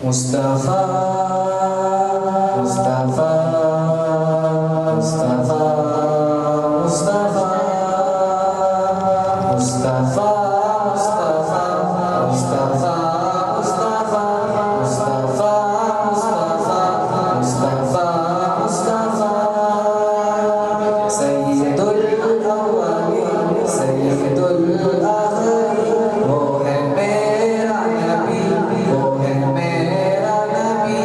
मुस्तफा मुस्तफा मुस्तफा मुस्तफा मुस्तफा मुस्तफा मुस्तफा मुस्तफा मुस्तफा मुस्तफा मुस्तफा सय्यदुल अव्वलीन सय्यदुल आखिरीन वो है मेरा नबी वो है मेरा नबी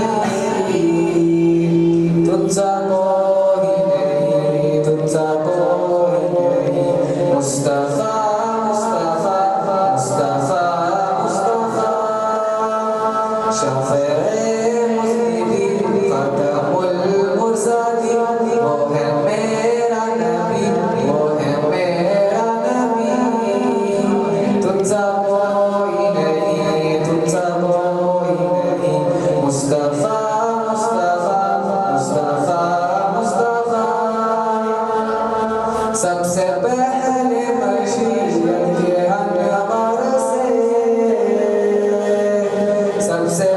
तुझसा कोई नहीं तुझसा कोई नहीं मुस्तफा मुस्तफा मुस्तफा मुस्तफा शफ़े मुज़निबीन ख़ातमुल मुरसलीन वो है मेरा नबी वो है मेरा नबी तुझसा कोई नहीं तुझसा कोई नहीं मुस्तफा मुस्तफा मुस्तफा मुस्तफा सबसे पहले मशीयत के अनवर से सबसे